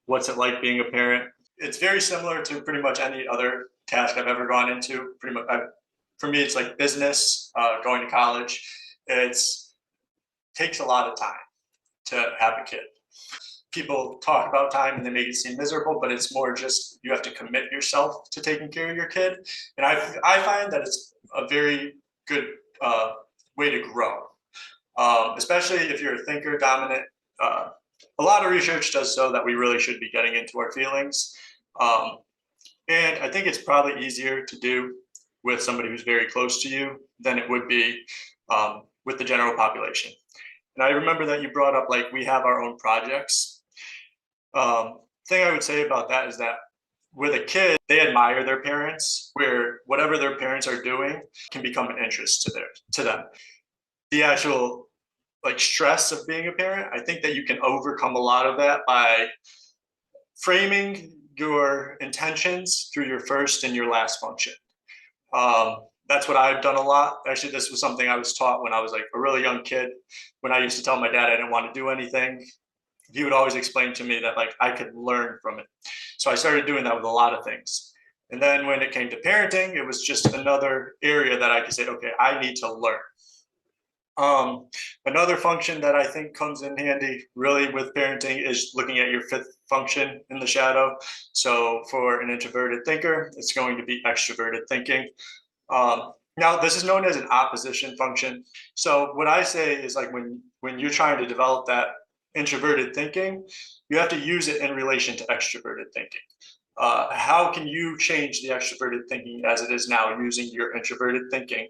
what's it like being a parent. It's very similar to pretty much any other task I've ever gone into. Pretty much, for me, it's like business, going to college. It's takes a lot of time to have a kid. People talk about time and they make it seem miserable, but it's more just you have to commit yourself to taking care of your kid. And I find that it's a very good way to grow, especially if you're a thinker dominant. A lot of research does show that we really should be getting into our feelings. And I think it's probably easier to do with somebody who's very close to you than it would be with the general population. And I remember that you brought up like we have our own projects. Thing I would say about that is that with a kid, they admire their parents, where whatever their parents are doing can become an interest to them. The actual like stress of being a parent, I think that you can overcome a lot of that by framing your intentions through your first and your last function. That's what I've done a lot. Actually, this was something I was taught when I was like a really young kid. When I used to tell my dad I didn't want to do anything, he would always explain to me that like I could learn from it. So I started doing that with a lot of things. And then when it came to parenting, it was just another area that I could say, okay, I need to learn. Another function that I think comes in handy really with parenting is looking at your fifth function in the shadow. So for an introverted thinker, it's going to be extroverted thinking. Now, this is known as an opposition function. So what I say is like when you're trying to develop that introverted thinking, you have to use it in relation to extroverted thinking. How can you change the extroverted thinking as it is now using your introverted thinking?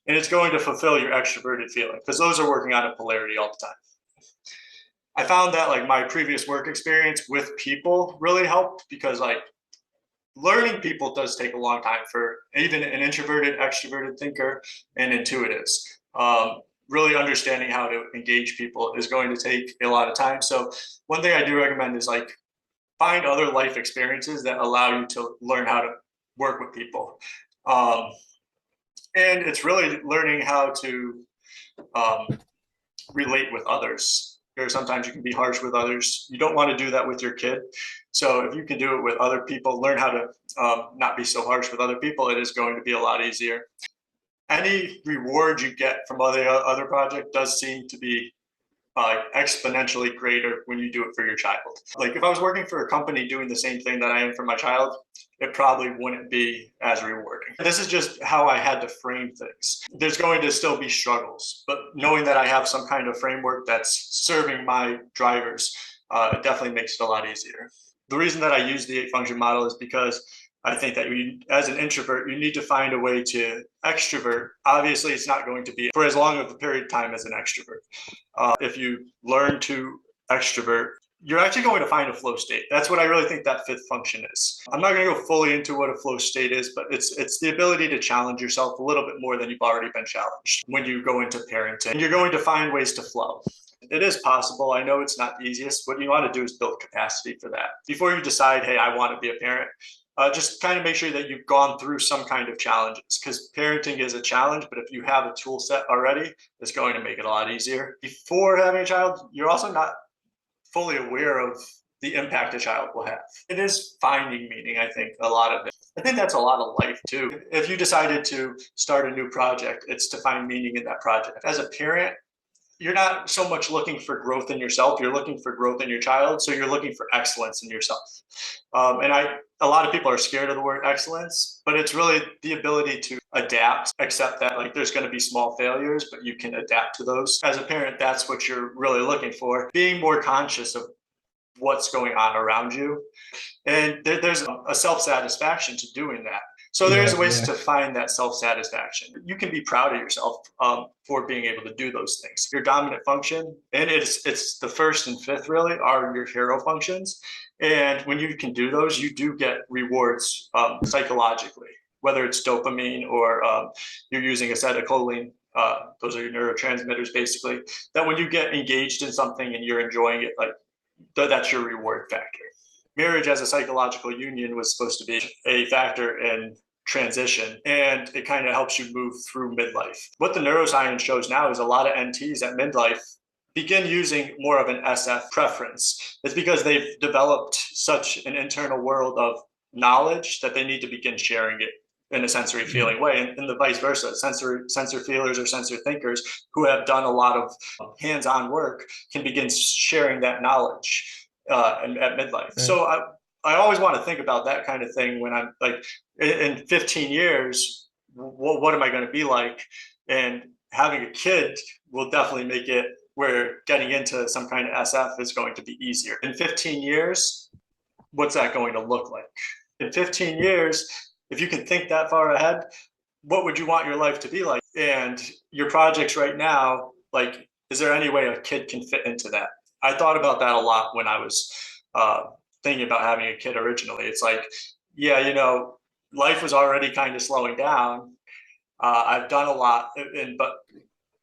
And it's going to fulfill your extroverted feeling because those are working on a polarity all the time. I found that like my previous work experience with people really helped because like learning people does take a long time for even an introverted, extroverted thinker and intuitives. Really understanding how to engage people is going to take a lot of time. So one thing I do recommend is like find other life experiences that allow you to learn how to work with people. And it's really learning how to relate with others. Or sometimes you can be harsh with others. You don't want to do that with your kid. So if you can do it with other people, learn how to not be so harsh with other people, it is going to be a lot easier. Any reward you get from other project does seem to be exponentially greater when you do it for your child. Like if I was working for a company doing the same thing that I am for my child, it probably wouldn't be as rewarding. This is just how I had to frame things. There's going to still be struggles, but knowing that I have some kind of framework that's serving my drivers, it definitely makes it a lot easier. The reason that I use the 8-function model is because I think that as an introvert, you need to find a way to extrovert. Obviously, it's not going to be for as long of a period of time as an extrovert. If you learn to extrovert, you're actually going to find a flow state. That's what I really think that fifth function is. I'm not going to go fully into what a flow state is, but it's the ability to challenge yourself a little bit more than you've already been challenged when you go into parenting. And you're going to find ways to flow. It is possible. I know it's not the easiest. What you want to do is build capacity for that. Before you decide, hey, I want to be a parent, just kind of make sure that you've gone through some kind of challenges because parenting is a challenge, but if you have a tool set already, it's going to make it a lot easier. Before having a child, you're also not fully aware of the impact a child will have. It is finding meaning, I think, a lot of it. I think that's a lot of life too. If you decided to start a new project, it's to find meaning in that project. As a parent, you're not so much looking for growth in yourself, you're looking for growth in your child. So you're looking for excellence in yourself. A lot of people are scared of the word excellence, but it's really the ability to adapt, accept that like there's going to be small failures, but you can adapt to those. As a parent, that's what you're really looking for. Being more conscious of what's going on around you. And there's a self-satisfaction to doing that. So there's ways to find that self-satisfaction. You can be proud of yourself for being able to do those things. Your dominant function, and it's the first and fifth really, are your hero functions. And when you can do those, you do get rewards psychologically, whether it's dopamine or you're using acetylcholine. Those are your neurotransmitters, basically. That when you get engaged in something and you're enjoying it, like that's your reward factor. Marriage as a psychological union was supposed to be a factor in transition, and it kind of helps you move through midlife. What the neuroscience shows now is a lot of NTs at midlife begin using more of an SF preference. It's because they've developed such an internal world of knowledge that they need to begin sharing it in a sensory feeling way, and the vice versa. Sensor feelers or sensor thinkers who have done a lot of hands-on work can begin sharing that knowledge at midlife. Right. So I always want to think about that kind of thing when I'm like, in 15 years, what am I going to be like? And having a kid will definitely make it where getting into some kind of SF is going to be easier. In 15 years, what's that going to look like? In 15 years, if you can think that far ahead, what would you want your life to be like? And your projects right now, like, is there any way a kid can fit into that? I thought about that a lot when I was thinking about having a kid originally. It's like, yeah, you know, life was already kind of slowing down. I've done a lot, but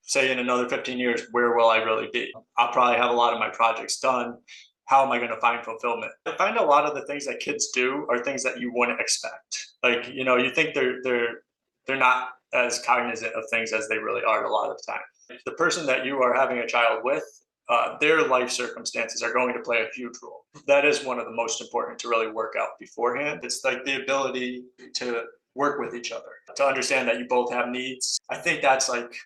say in another 15 years, where will I really be? I'll probably have a lot of my projects done. How am I going to find fulfillment? I find a lot of the things that kids do are things that you wouldn't expect. Like, you know, you think they're not as cognizant of things as they really are a lot of the time. The person that you are having a child with, their life circumstances are going to play a huge role. That is one of the most important to really work out beforehand. It's like the ability to work with each other, to understand that you both have needs. I think that's like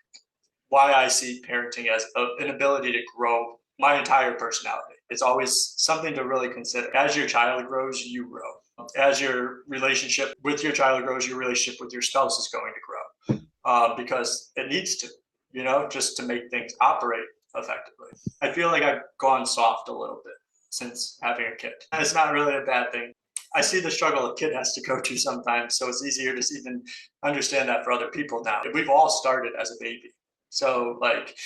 why I see parenting as an ability to grow my entire personality. It's always something to really consider. As your child grows, you grow. As your relationship with your child grows, your relationship with your spouse is going to grow because it needs to, you know, just to make things operate effectively. I feel like I've gone soft a little bit since having a kid. And it's not really a bad thing. I see the struggle a kid has to go to sometimes, so it's easier to even understand that for other people now. We've all started as a baby. So like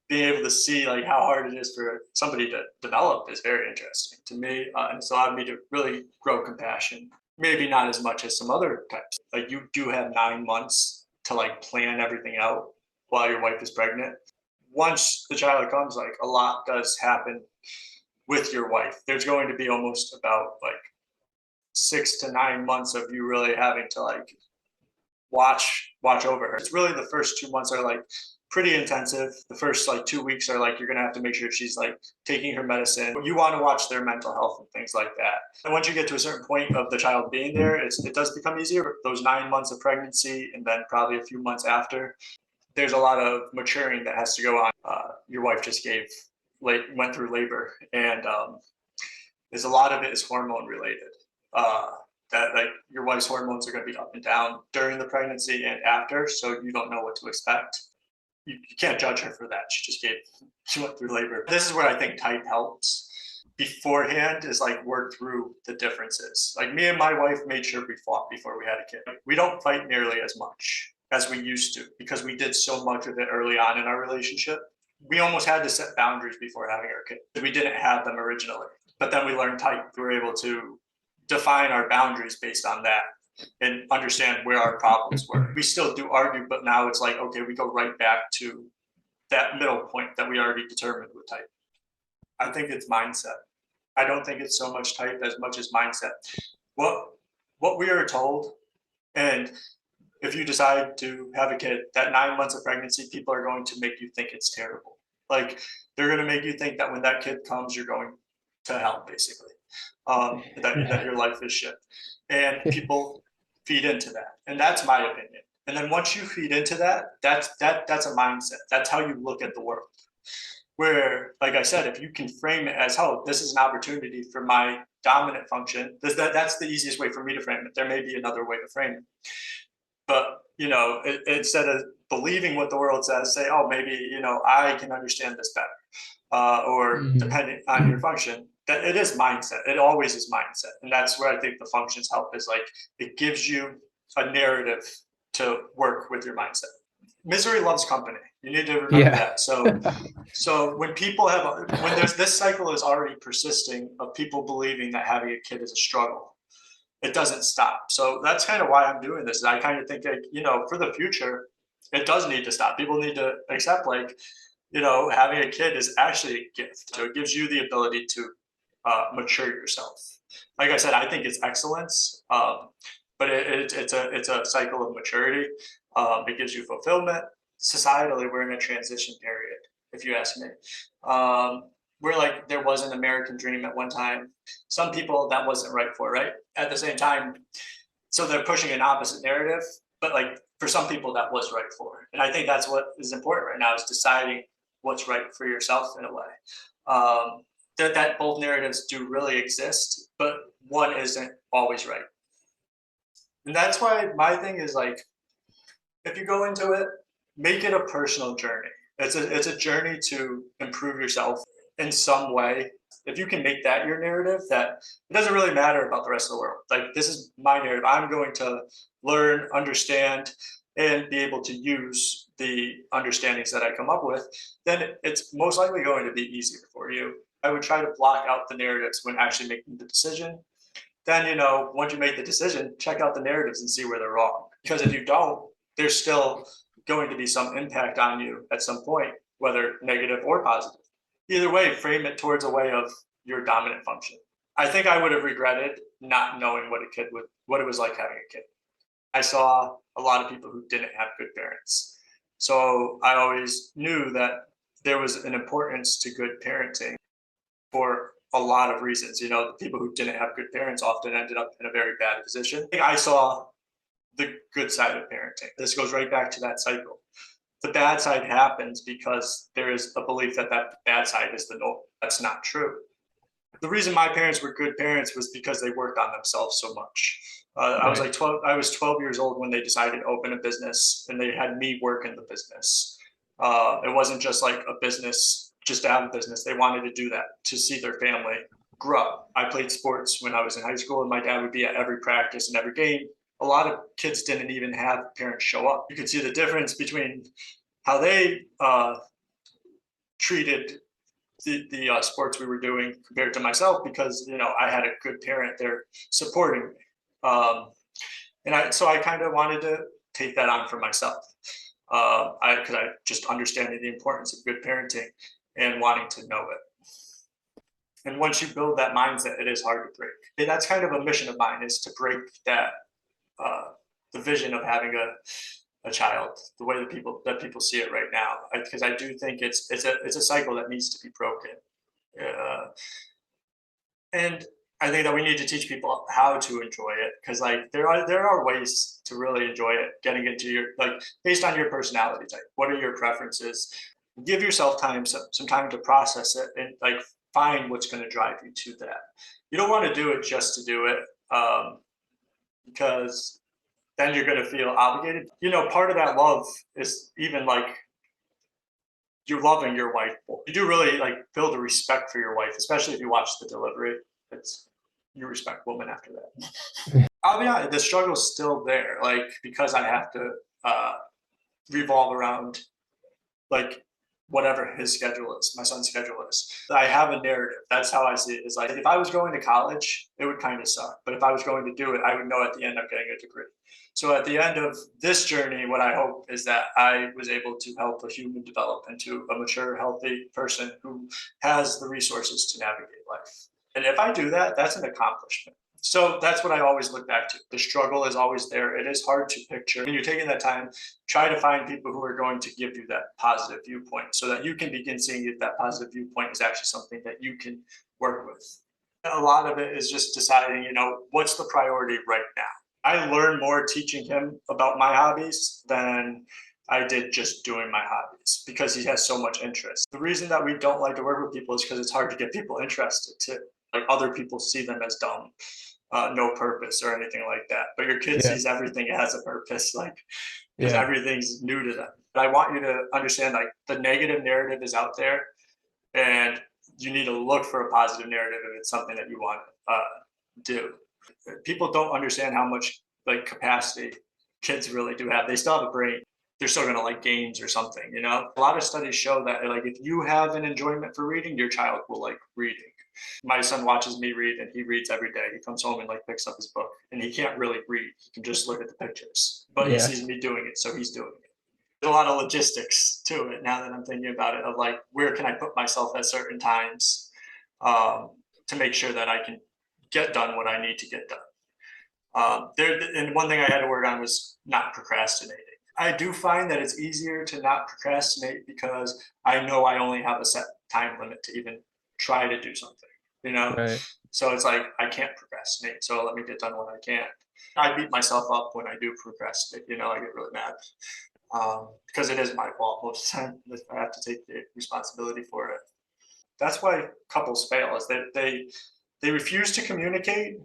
being able to see like how hard it is for somebody to develop is very interesting to me. And it's allowed me to really grow compassion. Maybe not as much as some other types. Like you do have 9 months to like plan everything out while your wife is pregnant. Once the child comes, like a lot does happen with your wife. There's going to be almost about like 6 to 9 months of you really having to like watch over her. It's really the first 2 months are like pretty intensive. The first like 2 weeks are like you're gonna have to make sure she's like taking her medicine. You want to watch their mental health and things like that. And once you get to a certain point of the child being there, it does become easier. Those 9 months of pregnancy and then probably a few months after, there's a lot of maturing that has to go on. Your wife just went through labor, and there's a lot of it is hormone related. That like your wife's hormones are going to be up and down during the pregnancy and after, so you don't know what to expect. You can't judge her for that. She went through labor. This is where I think type helps beforehand, is like work through the differences. Like me and my wife made sure we fought before we had a kid. We don't fight nearly as much as we used to because we did so much of it early on in our relationship. We almost had to set boundaries before having our kid. We didn't have them originally, but then we learned type. We were able to define our boundaries based on that and understand where our problems were. We still do argue, but now it's like, okay, we go right back to that middle point that we already determined with type. I think it's mindset. I don't think it's so much type as much as mindset. What we are told, and if you decide to have a kid, that 9 months of pregnancy, people are going to make you think it's terrible. Like they're going to make you think that when that kid comes, you're going to hell, basically. That your life is shit. And people feed into that. And that's my opinion. And then once you feed into that, that's a mindset. That's how you look at the world. Where, like I said, if you can frame it as, oh, this is an opportunity for my dominant function, that's the easiest way for me to frame it. There may be another way to frame it. But, you know, instead of believing what the world says, say, oh, maybe, you know, I can understand this better. Or depending on your function, that it is mindset. It always is mindset. And that's where I think the functions help, is like, it gives you a narrative to work with your mindset. Misery loves company. You need to remember that. So when people when there's this cycle is already persisting of people believing that having a kid is a struggle, it doesn't stop. So that's kind of why I'm doing this. I kind of think like, you know, for the future, it does need to stop. People need to accept like, you know, having a kid is actually a gift. So it gives you the ability to mature yourself. Like I said, I think it's excellence, but it's a cycle of maturity. It gives you fulfillment. Societally, we're in a transition period. if you ask me. We're like, there was an American dream at one time. Some people that wasn't right for, right? At the same time, so they're pushing an opposite narrative, but like for some people that was right for. And I think that's what is important right now, is deciding what's right for yourself in a way. That both narratives do really exist, but one isn't always right. And that's why my thing is like, if you go into it, make it a personal journey. It's a journey to improve yourself in some way. If you can make that your narrative, that it doesn't really matter about the rest of the world. Like, this is my narrative. I'm going to learn, understand, and be able to use the understandings that I come up with, then it's most likely going to be easier for you. I would try to block out the narratives when actually making the decision. Then, you know, once you make the decision, check out the narratives and see where they're wrong. Because if you don't, there's still going to be some impact on you at some point, whether negative or positive. Either way, frame it towards a way of your dominant function. I think I would have regretted not knowing what it was like having a kid. I saw a lot of people who didn't have good parents. So I always knew that there was an importance to good parenting for a lot of reasons. You know, the people who didn't have good parents often ended up in a very bad position. I saw the good side of parenting. This goes right back to that cycle. The bad side happens because there is a belief that that bad side is the norm. That's not true. The reason my parents were good parents was because they worked on themselves so much. I was like 12. I was 12 years old when they decided to open a business, and they had me work in the business. It wasn't just like a business, just to have a business. They wanted to do that to see their family grow. I played sports when I was in high school, and my dad would be at every practice and every game. A lot of kids didn't even have parents show up. You could see the difference between how they treated the sports we were doing compared to myself, because, you know, I had a good parent there supporting me. So I kind of wanted to take that on for myself. Because I just understanding the importance of good parenting and wanting to know it. And once you build that mindset, it is hard to break. And that's kind of a mission of mine, is to break that the vision of having a child, the way that people see it right now. Because I do think it's a cycle that needs to be broken. And I think that we need to teach people how to enjoy it, because like there are ways to really enjoy it, getting into your, like, based on your personality type. What are your preferences? Give yourself time, some time to process it, and like find what's going to drive you to that. You don't want to do it just to do it, because then you're going to feel obligated. You know, part of that love is even like you're loving your wife. You do really like build a respect for your wife, especially if you watch The Delivery. You respect women after that. I'll be honest, the struggle's still there, like, because I have to revolve around like whatever his schedule is, my son's schedule is. I have a narrative. That's how I see it. Is like, if I was going to college, it would kind of suck. But if I was going to do it, I would know at the end I'm getting a degree. So at the end of this journey, what I hope is that I was able to help a human develop into a mature, healthy person who has the resources to navigate life. And if I do that, that's an accomplishment. So that's what I always look back to. The struggle is always there. It is hard to picture. When you're taking that time, try to find people who are going to give you that positive viewpoint, so that you can begin seeing if that positive viewpoint is actually something that you can work with. A lot of it is just deciding, you know, what's the priority right now. I learned more teaching him about my hobbies than I did just doing my hobbies, because he has so much interest. The reason that we don't like to work with people is because it's hard to get people interested too. Like, other people see them as dumb, no purpose or anything like that. But your kid sees everything as a purpose, like, because everything's new to them. But I want you to understand, like, the negative narrative is out there, and you need to look for a positive narrative if it's something that you want to do. People don't understand how much like capacity kids really do have. They still have a brain. They're still going to like games or something, you know? A lot of studies show that, like, if you have an enjoyment for reading, your child will like reading. My son watches me read, and he reads every day. He comes home and like picks up his book, and he can't really read. He can just look at the pictures, but he sees me doing it, so he's doing it. There's a lot of logistics to it now that I'm thinking about it, of like, where can I put myself at certain times to make sure that I can get done what I need to get done. And one thing I had to work on was not procrastinating. I do find that it's easier to not procrastinate because I know I only have a set time limit to even try to do something, you know? Right. So it's like I can't procrastinate, so let me get done what I can. I beat myself up when I do procrastinate, I get really mad because it is my fault most of the time. I have to take the responsibility for it. That's why couples fail is that they refuse to communicate.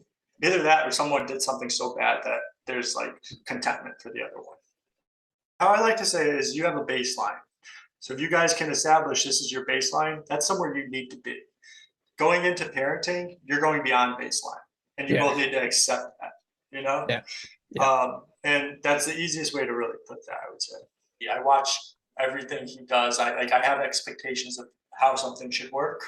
Either that or someone did something so bad that there's like contentment for the other one. How I like to say it is you have a baseline. So if you guys can establish this is your baseline, that's somewhere you need to be. Going into parenting, you're going beyond baseline, and you Yeah. both need to accept that. You know, Yeah. Yeah. and that's the easiest way to really put that. I would say. Yeah, I watch everything he does. I have expectations of how something should work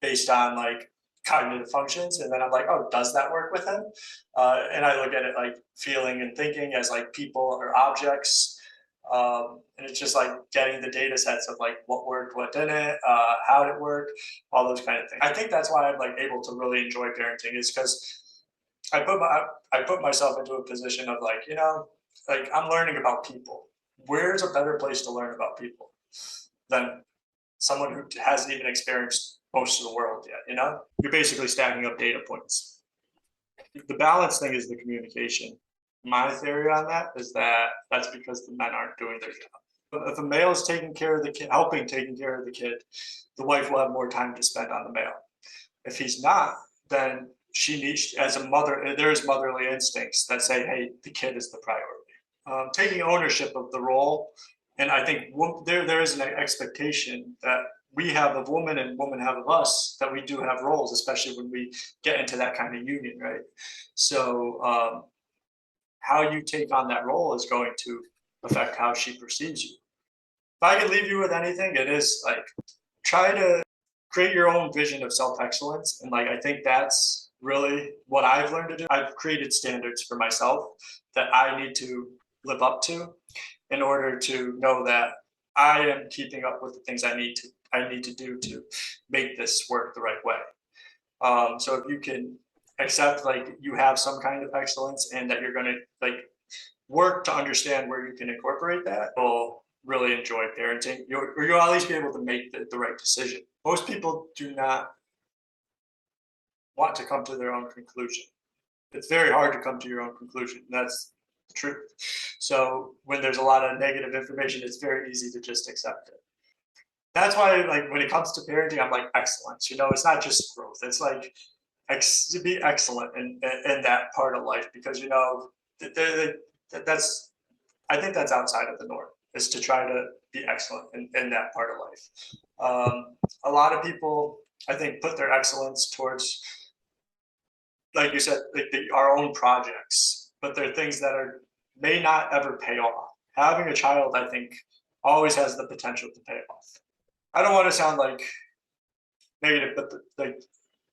based on like cognitive functions, and then I'm like, oh, does that work with him? And I look at it like feeling and thinking as like people or objects. And it's just like getting the data sets of like what worked, what didn't, how did it work, all those kind of things. I think that's why I'm like able to really enjoy parenting is because I put myself into a position of like, like I'm learning about people. Where's a better place to learn about people than someone who hasn't even experienced most of the world yet, You're basically stacking up data points. The balance thing is the communication. My theory on that is that that's because the men aren't doing their job. If a male is taking care of the kid, helping taking care of the kid, the wife will have more time to spend on the male. If he's not, then she needs, as a mother, there's motherly instincts that say, hey, the kid is the priority. Taking ownership of the role, and I think there is an expectation that we have of women and women have of us that we do have roles, especially when we get into that kind of union, right? So how you take on that role is going to affect how she perceives you. If I could leave you with anything, it is like try to create your own vision of self-excellence. And like I think that's really what I've learned to do. I've created standards for myself that I need to live up to in order to know that I am keeping up with the things I need to do to make this work the right way. So if you can accept like you have some kind of excellence and that you're going to like work to understand where you can incorporate that, you'll really enjoy parenting. You'll at least be able to make the right decision. Most people do not want to come to their own conclusion. It's very hard to come to your own conclusion. That's the truth. So when there's a lot of negative information, it's very easy to just accept it. That's why, like, when it comes to parenting, I'm like excellence. It's not just growth. It's like to be excellent in that part of life because that's I think that's outside of the norm is to try to be excellent in that part of life. A lot of people, I think, put their excellence towards, like you said, like our own projects, but they're things that are may not ever pay off. Having a child, I think, always has the potential to pay off. I don't want to sound like negative, but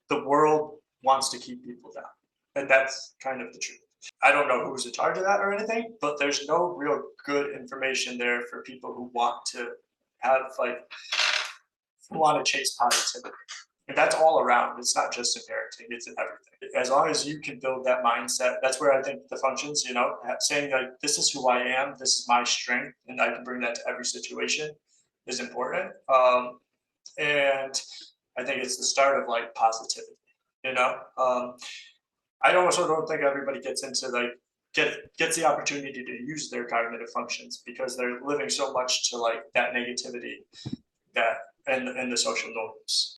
the world wants to keep people down, and that's kind of the truth. I don't know who's in charge of that or anything, but there's no real good information there for people who want to have like who want to chase positivity. And that's all around. It's not just in parenting, it's in everything. As long as you can build that mindset, that's where I think the functions, saying like, this is who I am, this is my strength, and I can bring that to every situation is important. And I think it's the start of like positivity, you know? I also don't think everybody gets into like, gets the opportunity to use their cognitive functions because they're living so much to like that negativity that and the social norms.